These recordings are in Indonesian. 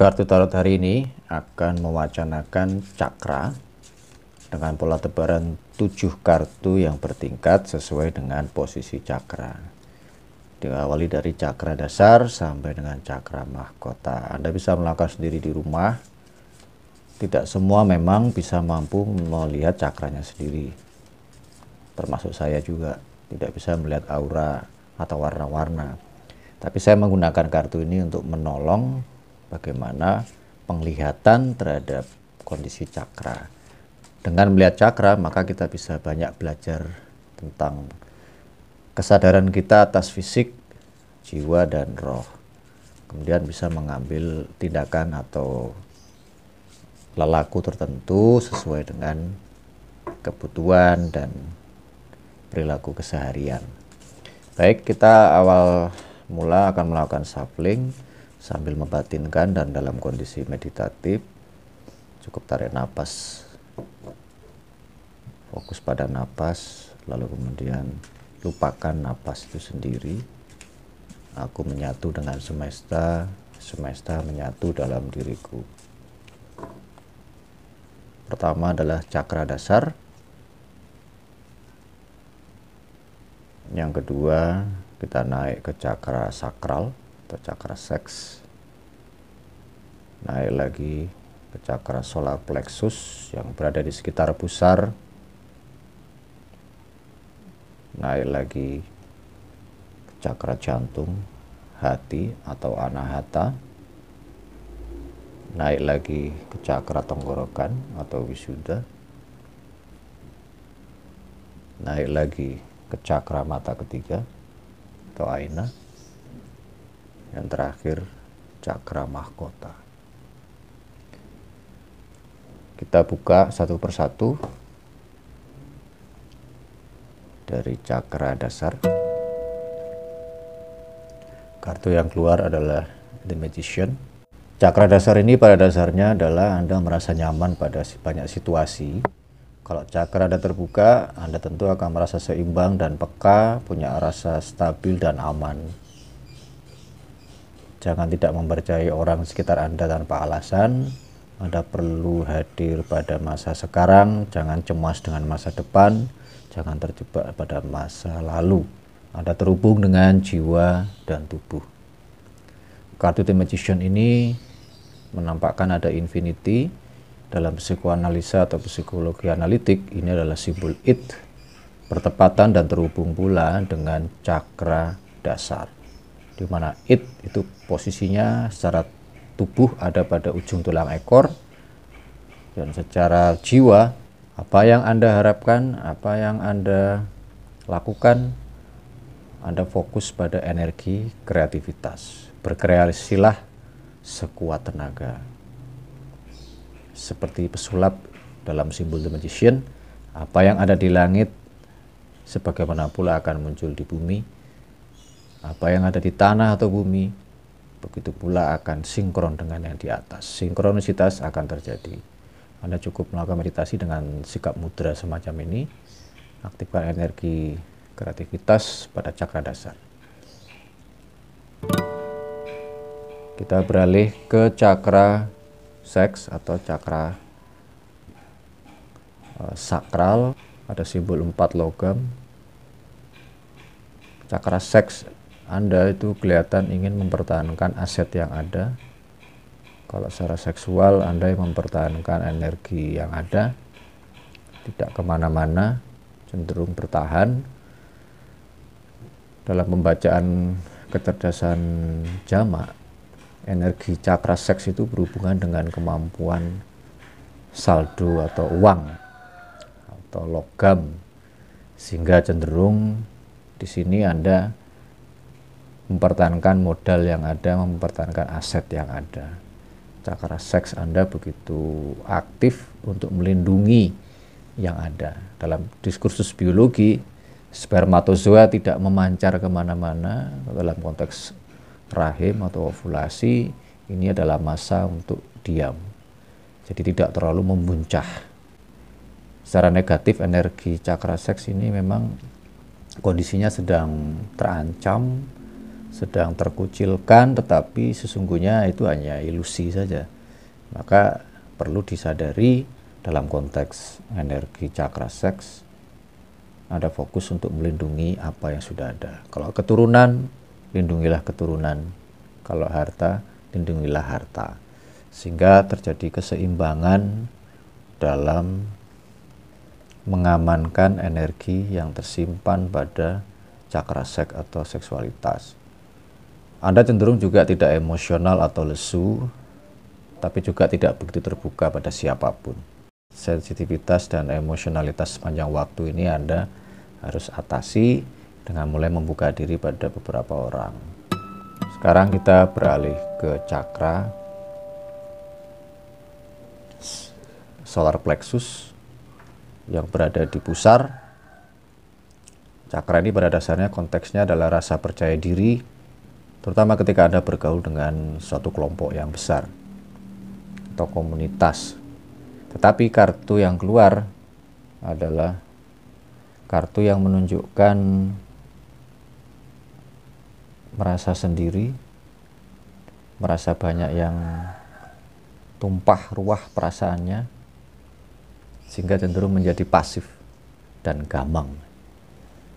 Kartu tarot hari ini akan mewacanakan cakra dengan pola tebaran 7 kartu yang bertingkat sesuai dengan posisi cakra. Diawali dari cakra dasar sampai dengan cakra mahkota. Anda bisa melakukan sendiri di rumah. Tidak semua memang bisa mampu melihat cakranya sendiri. Termasuk saya juga tidak bisa melihat aura atau warna-warna. Tapi saya menggunakan kartu ini untuk menolong bagaimana penglihatan terhadap kondisi cakra. Dengan melihat cakra, maka kita bisa banyak belajar tentang kesadaran kita atas fisik, jiwa, dan roh. Kemudian bisa mengambil tindakan atau lelaku tertentu sesuai dengan kebutuhan dan perilaku keseharian. Baik, kita awal mula akan melakukan shuffling sambil membatinkan dan dalam kondisi meditatif. Cukup tarik napas, fokus pada napas, lalu kemudian lupakan napas itu sendiri. Aku menyatu dengan semesta, semesta menyatu dalam diriku. Pertama adalah cakra dasar. Yang kedua, kita naik ke cakra sakral atau cakra seks. Naik lagi ke cakra solar plexus yang berada di sekitar pusar. Naik lagi ke cakra jantung, hati atau anahata. Naik lagi ke cakra tenggorokan atau wisuda. Naik lagi ke cakra mata ketiga atau aina. Yang terakhir, cakra mahkota. Kita buka satu persatu dari cakra dasar. Kartu yang keluar adalah The Magician. Cakra dasar ini pada dasarnya adalah Anda merasa nyaman pada banyak situasi. Kalau cakra Anda terbuka, Anda tentu akan merasa seimbang dan peka, punya rasa stabil dan aman. Jangan tidak mempercayai orang sekitar Anda tanpa alasan. Anda perlu hadir pada masa sekarang, jangan cemas dengan masa depan, jangan terjebak pada masa lalu. Anda terhubung dengan jiwa dan tubuh. Kartu The Magician ini menampakkan ada infinity. Dalam psikoanalisa atau psikologi analitik, ini adalah simbol it, bertepatan dan terhubung pula dengan cakra dasar, di mana it itu posisinya secara tubuh ada pada ujung tulang ekor, dan secara jiwa, apa yang Anda harapkan, apa yang Anda lakukan, Anda fokus pada energi kreativitas. Berkreasilah sekuat tenaga. Seperti pesulap dalam simbol The Magician, apa yang ada di langit sebagaimana pula akan muncul di bumi. Apa yang ada di tanah atau bumi, begitu pula akan sinkron dengan yang di atas. Sinkronisitas akan terjadi. Anda cukup melakukan meditasi dengan sikap mudra semacam ini, aktifkan energi kreativitas pada cakra dasar. Kita beralih ke cakra seks atau cakra sakral. Ada simbol 4 logam. Cakra seks, Anda itu kelihatan ingin mempertahankan aset yang ada. Kalau secara seksual, Anda yang mempertahankan energi yang ada, tidak kemana-mana, cenderung bertahan. Dalam pembacaan kecerdasan jamak, energi cakra seks itu berhubungan dengan kemampuan saldo atau uang atau logam, sehingga cenderung di sini Anda mempertahankan modal yang ada, mempertahankan aset yang ada. Cakra seks Anda begitu aktif untuk melindungi yang ada. Dalam diskursus biologi, spermatozoa tidak memancar kemana-mana. Dalam konteks rahim atau ovulasi, ini adalah masa untuk diam, jadi tidak terlalu memuncah. Secara negatif, energi cakra seks ini memang kondisinya sedang terancam, sedang terkucilkan, tetapi sesungguhnya itu hanya ilusi saja. Maka perlu disadari dalam konteks energi cakra seks, ada fokus untuk melindungi apa yang sudah ada. Kalau keturunan, lindungilah keturunan. Kalau harta, lindungilah harta. Sehingga terjadi keseimbangan dalam mengamankan energi yang tersimpan pada cakra seks atau seksualitas. Anda cenderung juga tidak emosional atau lesu, tapi juga tidak begitu terbuka pada siapapun. Sensitivitas dan emosionalitas sepanjang waktu ini Anda harus atasi dengan mulai membuka diri pada beberapa orang. Sekarang kita beralih ke cakra solar plexus yang berada di pusar. Cakra ini pada dasarnya konteksnya adalah rasa percaya diri, terutama ketika Anda bergaul dengan suatu kelompok yang besar atau komunitas. Tetapi kartu yang keluar adalah kartu yang menunjukkan merasa sendiri, merasa banyak yang tumpah ruah perasaannya, sehingga cenderung menjadi pasif dan gamang.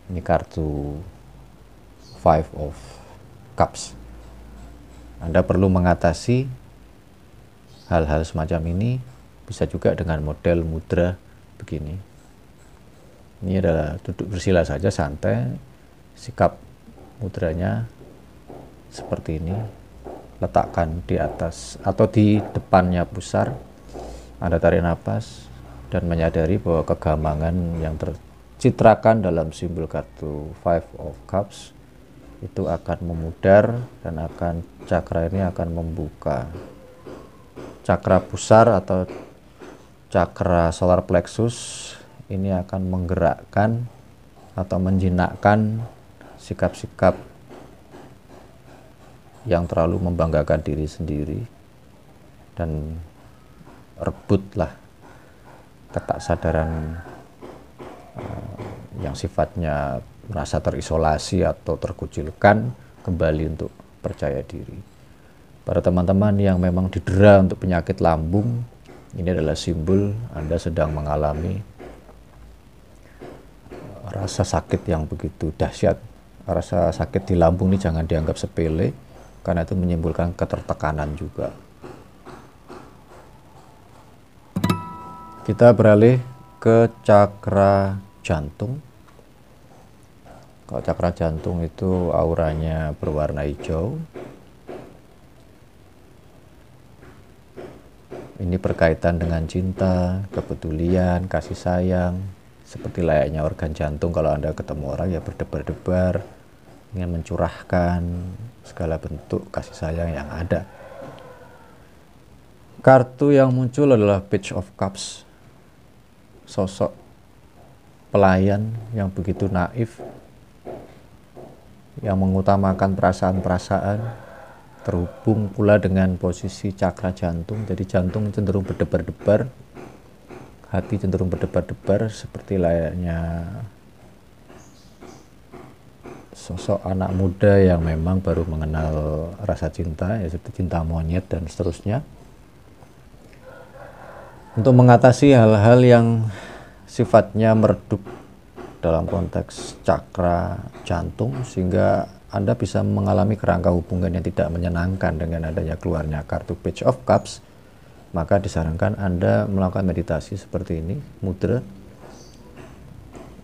Ini kartu Five of Cups. Anda perlu mengatasi hal-hal semacam ini, bisa juga dengan model mudra begini. Ini adalah duduk bersila saja, santai, sikap mudranya seperti ini. Letakkan di atas atau di depannya pusar. Anda tarik nafas dan menyadari bahwa kegamangan yang tercitrakan dalam simbol kartu Five of Cups itu akan memudar dan cakra ini akan membuka. Cakra pusar atau cakra solar plexus ini akan menggerakkan atau menjinakkan sikap-sikap yang terlalu membanggakan diri sendiri dan rebutlah ketaksadaran yang sifatnya merasa terisolasi atau terkucilkan kembali untuk percaya diri. Para teman-teman yang memang didera untuk penyakit lambung, ini adalah simbol Anda sedang mengalami rasa sakit yang begitu dahsyat. Rasa sakit di lambung ini jangan dianggap sepele, karena itu menimbulkan ketertekanan juga. Kita beralih ke cakra jantung. Kalau cakra jantung itu auranya berwarna hijau. Ini berkaitan dengan cinta, kepedulian, kasih sayang. Seperti layaknya organ jantung, kalau Anda ketemu orang ya berdebar-debar, ingin mencurahkan segala bentuk kasih sayang yang ada. Kartu yang muncul adalah Page of Cups. Sosok pelayan yang begitu naif, yang mengutamakan perasaan-perasaan, terhubung pula dengan posisi cakra jantung. Jadi jantung cenderung berdebar-debar, hati cenderung berdebar-debar, seperti layaknya sosok anak muda yang memang baru mengenal rasa cinta, ya seperti cinta monyet dan seterusnya. Untuk mengatasi hal-hal yang sifatnya meredup dalam konteks cakra jantung, sehingga Anda bisa mengalami kerangka hubungan yang tidak menyenangkan dengan adanya keluarnya kartu Page of Cups, maka disarankan Anda melakukan meditasi seperti ini, mudra.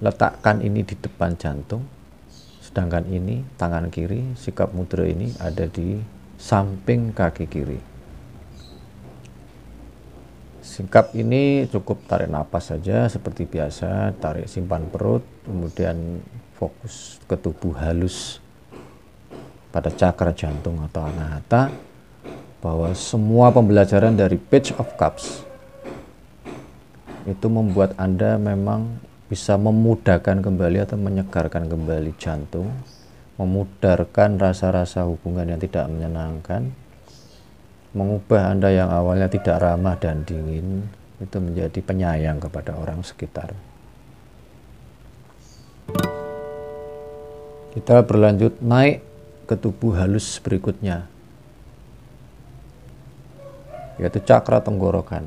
Letakkan ini di depan jantung, sedangkan ini tangan kiri, sikap mudra ini ada di samping kaki kiri. Sikap ini cukup tarik napas saja seperti biasa, tarik simpan perut, kemudian fokus ke tubuh halus pada cakra jantung atau anahata, bahwa semua pembelajaran dari Page of Cups itu membuat Anda memang bisa memudahkan kembali atau menyegarkan kembali jantung, memudarkan rasa-rasa hubungan yang tidak menyenangkan, mengubah Anda yang awalnya tidak ramah dan dingin itu menjadi penyayang kepada orang sekitar. Kita berlanjut naik ke tubuh halus berikutnya, yaitu cakra tenggorokan.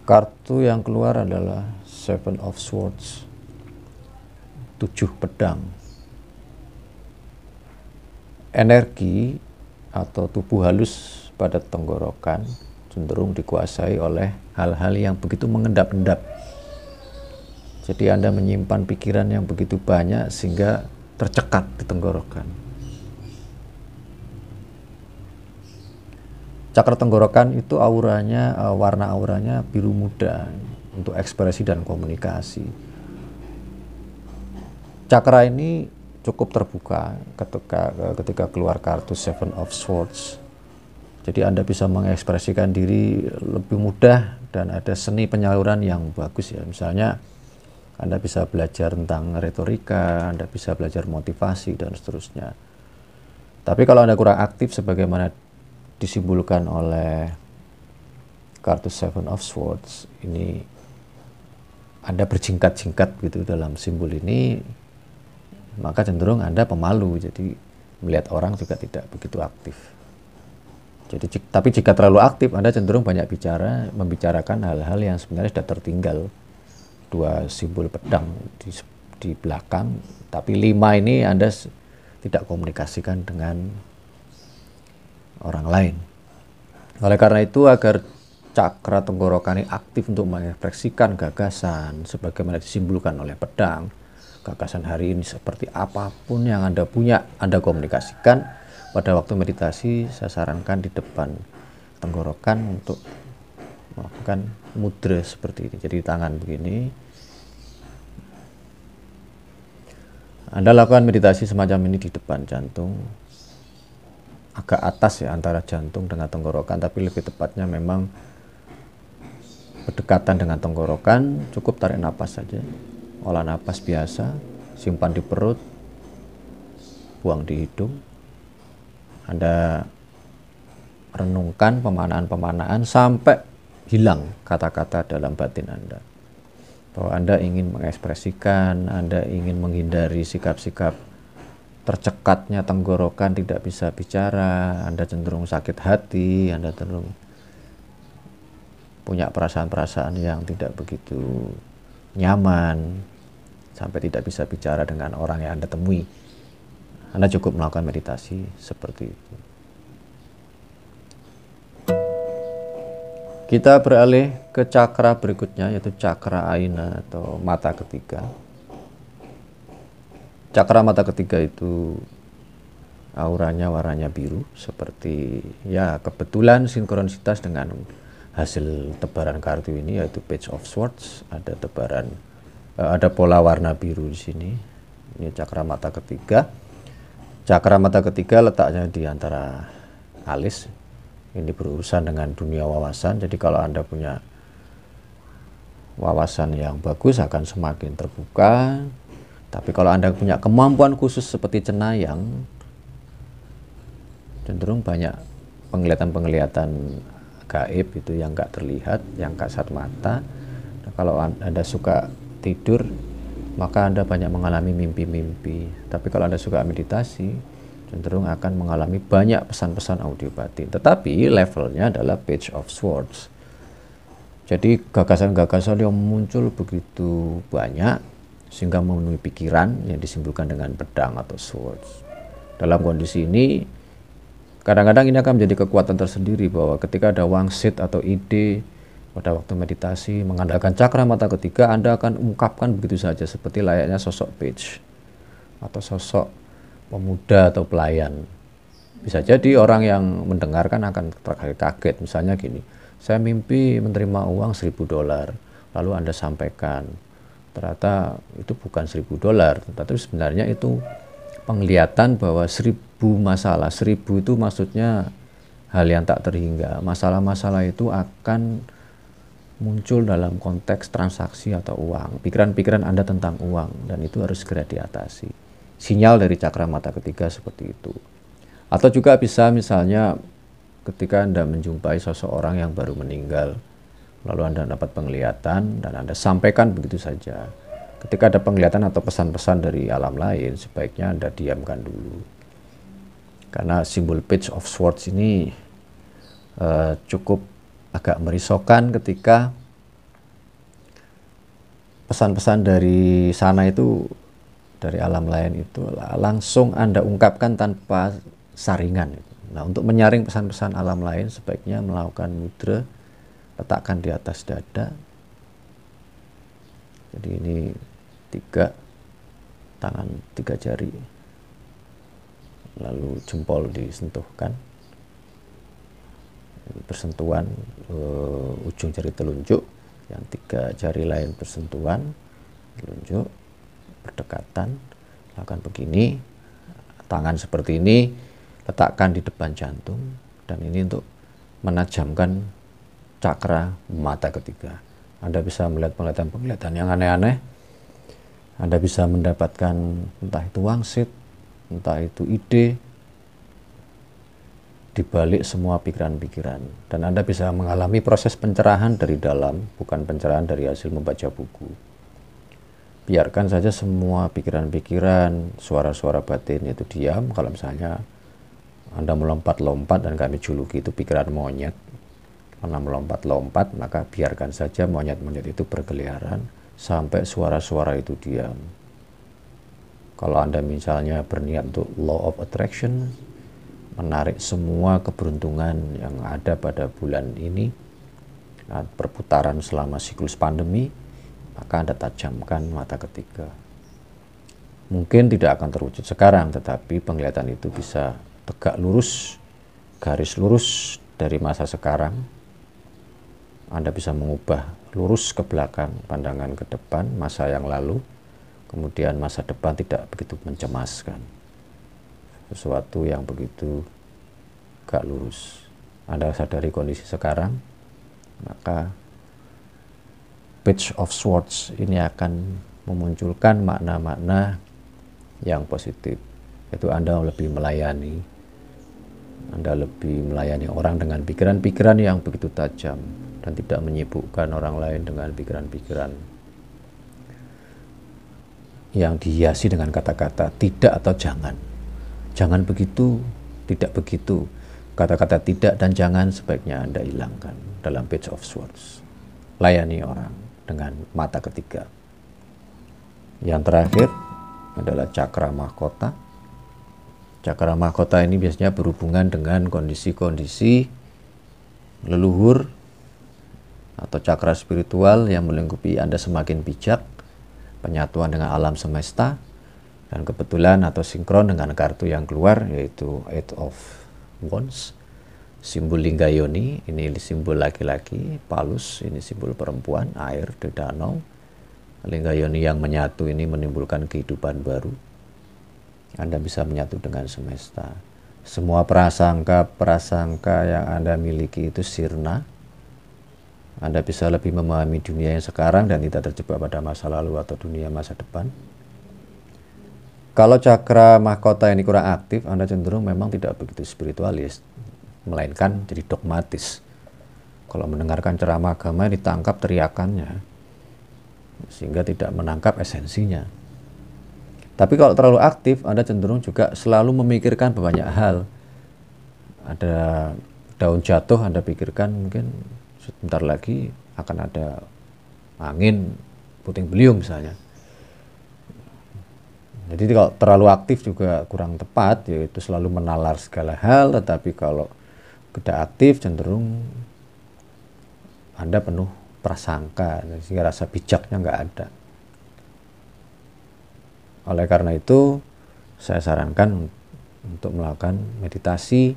Kartu yang keluar adalah Seven of Swords, 7 pedang. Energi atau tubuh halus pada tenggorokan cenderung dikuasai oleh hal-hal yang begitu mengendap-endap. Jadi Anda menyimpan pikiran yang begitu banyak sehingga tercekat di tenggorokan. Cakra tenggorokan itu auranya, warna auranya biru muda untuk ekspresi dan komunikasi. Cakra ini cukup terbuka ketika keluar kartu Seven of Swords. Jadi Anda bisa mengekspresikan diri lebih mudah dan ada seni penyaluran yang bagus ya. Misalnya Anda bisa belajar tentang retorika, Anda bisa belajar motivasi dan seterusnya. Tapi kalau Anda kurang aktif sebagaimana disimbolkan oleh kartu Seven of Swords ini, Anda berjingkat-jingkat gitu dalam simbol ini, maka cenderung Anda pemalu, jadi melihat orang juga tidak begitu aktif. Jadi, tapi jika terlalu aktif, Anda cenderung banyak bicara, membicarakan hal-hal yang sebenarnya sudah tertinggal. 2 simbol pedang di belakang, tapi 5 ini Anda tidak komunikasikan dengan orang lain. Oleh karena itu, agar cakra tenggorokan ini aktif untuk mengekspresikan gagasan sebagaimana disimbolkan oleh pedang, gagasan hari ini seperti apapun yang Anda punya, Anda komunikasikan pada waktu meditasi. Saya sarankan di depan tenggorokan untuk melakukan mudra seperti ini. Jadi tangan begini, Anda lakukan meditasi semacam ini di depan jantung, agak atas ya, antara jantung dengan tenggorokan, tapi lebih tepatnya memang berdekatan dengan tenggorokan. Cukup tarik napas saja, olah napas biasa, simpan di perut, buang di hidung. Anda renungkan pemanaan-pemanaan sampai hilang kata-kata dalam batin Anda, bahwa Anda ingin mengekspresikan, Anda ingin menghindari sikap-sikap tercekatnya tenggorokan, tidak bisa bicara, Anda cenderung sakit hati, Anda cenderung punya perasaan-perasaan yang tidak begitu nyaman, sampai tidak bisa bicara dengan orang yang Anda temui. Anda cukup melakukan meditasi seperti itu. Kita beralih ke cakra berikutnya, yaitu cakra aina atau mata ketiga. Cakra mata ketiga itu auranya warnanya biru, seperti ya kebetulan sinkronisitas dengan hasil tebaran kartu ini, yaitu Page of Swords. Ada tebaran, ada pola warna biru di sini. Ini cakra mata ketiga. Cakra mata ketiga letaknya di antara alis. Ini berurusan dengan dunia wawasan. Jadi kalau Anda punya wawasan yang bagus akan semakin terbuka. Tapi kalau Anda punya kemampuan khusus seperti cenayang, cenderung banyak penglihatan-penglihatan gaib itu yang nggak terlihat, yang kasat mata. Nah, kalau Anda suka tidur, maka Anda banyak mengalami mimpi-mimpi. Tapi kalau Anda suka meditasi, cenderung akan mengalami banyak pesan-pesan audio batin. Tetapi levelnya adalah Page of Swords. Jadi gagasan-gagasan yang muncul begitu banyak sehingga memenuhi pikiran yang disimbolkan dengan pedang atau swords. Dalam kondisi ini, kadang-kadang ini akan menjadi kekuatan tersendiri, bahwa ketika ada wangsit atau ide pada waktu meditasi mengandalkan cakra mata ketiga, Anda akan ungkapkan begitu saja seperti layaknya sosok page atau sosok pemuda atau pelayan. Bisa jadi orang yang mendengarkan akan terkaget-kaget. Misalnya gini, saya mimpi menerima uang $1.000, lalu Anda sampaikan, ternyata itu bukan $1.000, tetapi sebenarnya itu penglihatan bahwa 1.000 masalah. 1.000 itu maksudnya hal yang tak terhingga. Masalah-masalah itu akan muncul dalam konteks transaksi atau uang. Pikiran-pikiran Anda tentang uang, dan itu harus segera diatasi. Sinyal dari cakra mata ketiga seperti itu. Atau juga bisa misalnya ketika Anda menjumpai seseorang yang baru meninggal, lalu Anda dapat penglihatan dan Anda sampaikan begitu saja. Ketika ada penglihatan atau pesan-pesan dari alam lain, sebaiknya Anda diamkan dulu. Karena simbol Page of Swords ini cukup agak merisaukan ketika pesan-pesan dari sana itu, dari alam lain itu langsung Anda ungkapkan tanpa saringan. Nah, untuk menyaring pesan-pesan alam lain sebaiknya melakukan mudra, letakkan di atas dada. Jadi ini 3 tangan, 3 jari, lalu jempol disentuhkan, bersentuhan ujung jari telunjuk, yang 3 jari lain bersentuhan telunjuk, berdekatan. Lakukan begini, tangan seperti ini letakkan di depan jantung, dan ini untuk menajamkan cakra mata ketiga. Anda bisa melihat penglihatan yang aneh-aneh. Anda bisa mendapatkan entah itu wangsit, entah itu ide, di balik semua pikiran-pikiran. Dan Anda bisa mengalami proses pencerahan dari dalam, bukan pencerahan dari hasil membaca buku. Biarkan saja semua pikiran-pikiran, suara-suara batin itu diam. Kalau misalnya Anda melompat-lompat dan kami juluki itu pikiran monyet, karena melompat-lompat, maka biarkan saja monyet-monyet itu berkeliaran sampai suara-suara itu diam. Kalau Anda misalnya berniat untuk law of attraction, menarik semua keberuntungan yang ada pada bulan ini, perputaran selama siklus pandemi, maka Anda tajamkan mata ketiga. Mungkin tidak akan terwujud sekarang, tetapi penglihatan itu bisa tegak lurus, garis lurus dari masa sekarang. Anda bisa mengubah lurus ke belakang, pandangan ke depan, masa yang lalu, kemudian masa depan tidak begitu mencemaskan. Sesuatu yang begitu gak lurus. Anda sadari kondisi sekarang, maka Page of Swords ini akan memunculkan makna-makna yang positif. Itu Anda lebih melayani. Anda lebih melayani orang dengan pikiran-pikiran yang begitu tajam dan tidak menyibukkan orang lain dengan pikiran-pikiran yang dihiasi dengan kata-kata tidak atau jangan. Jangan begitu, tidak begitu. Kata-kata tidak dan jangan sebaiknya Anda hilangkan dalam Page of Swords. Layani orang dengan mata ketiga. Yang terakhir adalah cakra mahkota. Cakra mahkota ini biasanya berhubungan dengan kondisi-kondisi leluhur atau cakra spiritual yang melingkupi Anda semakin bijak, penyatuan dengan alam semesta, dan kebetulan atau sinkron dengan kartu yang keluar yaitu Eight of Wands, simbol lingga yoni, ini simbol laki-laki, Palus ini simbol perempuan, air di danau. Lingga yoni yang menyatu ini menimbulkan kehidupan baru. Anda bisa menyatu dengan semesta. Semua prasangka yang Anda miliki itu sirna. Anda bisa lebih memahami dunia yang sekarang dan tidak terjebak pada masa lalu atau dunia masa depan. Kalau cakra mahkota ini kurang aktif, Anda cenderung memang tidak begitu spiritualis, melainkan jadi dogmatis. Kalau mendengarkan ceramah agama ditangkap teriakannya, sehingga tidak menangkap esensinya. Tapi kalau terlalu aktif, Anda cenderung juga selalu memikirkan banyak hal. Ada daun jatuh, Anda pikirkan mungkin sebentar lagi akan ada angin puting beliung misalnya. Jadi kalau terlalu aktif juga kurang tepat, yaitu selalu menalar segala hal. Tetapi kalau tidak aktif cenderung Anda penuh prasangka, sehingga rasa bijaknya nggak ada. Oleh karena itu, saya sarankan untuk melakukan meditasi,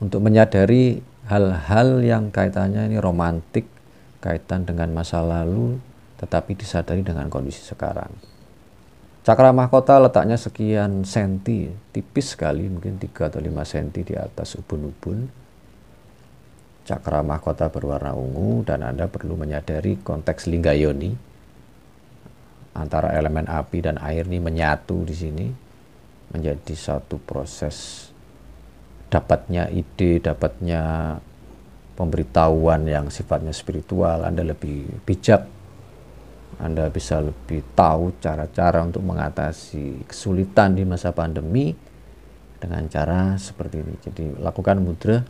untuk menyadari hal-hal yang kaitannya ini romantik, kaitan dengan masa lalu, tetapi disadari dengan kondisi sekarang. Cakra mahkota letaknya sekian senti, tipis sekali, mungkin 3 atau 5 senti di atas ubun-ubun. Cakra mahkota berwarna ungu, dan Anda perlu menyadari konteks lingga yoni. Antara elemen api dan air ini menyatu di sini menjadi satu proses dapatnya ide, dapatnya pemberitahuan yang sifatnya spiritual. Anda lebih bijak, Anda bisa lebih tahu cara-cara untuk mengatasi kesulitan di masa pandemi, dengan cara seperti ini. Jadi lakukan mudra,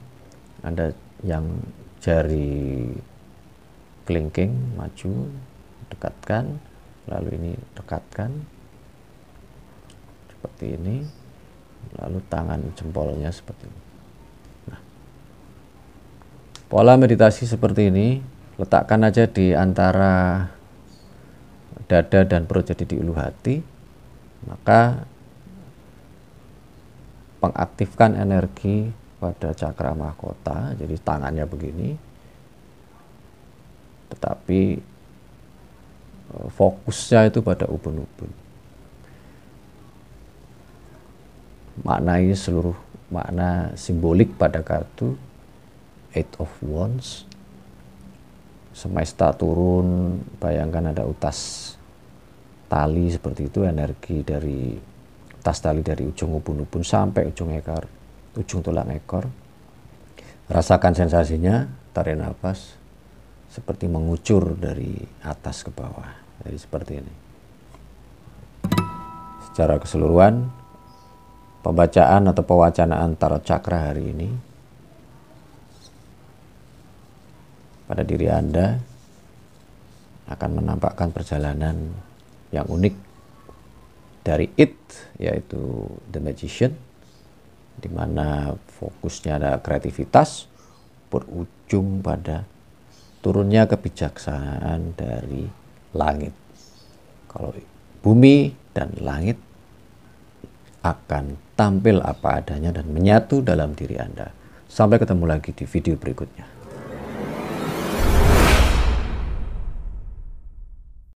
Anda yang jari kelingking maju, dekatkan, lalu ini dekatkan seperti ini, lalu tangan jempolnya seperti ini. Nah, pola meditasi seperti ini letakkan aja di antara dada dan perut, jadi di ulu hati, maka mengaktifkan energi pada cakra mahkota. Jadi tangannya begini, tetapi fokusnya itu pada ubun-ubun. Maknai seluruh makna simbolik pada kartu Eight of Wands. Semesta turun, bayangkan ada utas tali seperti itu, energi dari utas tali dari ujung ubun-ubun sampai ujung ekor, ujung tulang ekor. Rasakan sensasinya, tarik nafas seperti mengucur dari atas ke bawah. Jadi seperti ini. Secara keseluruhan, pembacaan atau pewacanaan tarot cakra hari ini pada diri Anda akan menampakkan perjalanan yang unik dari It, yaitu The Magician, di mana fokusnya ada kreativitas, berujung pada turunnya kebijaksanaan dari langit. Kalau bumi dan langit akan tampil apa adanya dan menyatu dalam diri Anda. Sampai ketemu lagi di video berikutnya.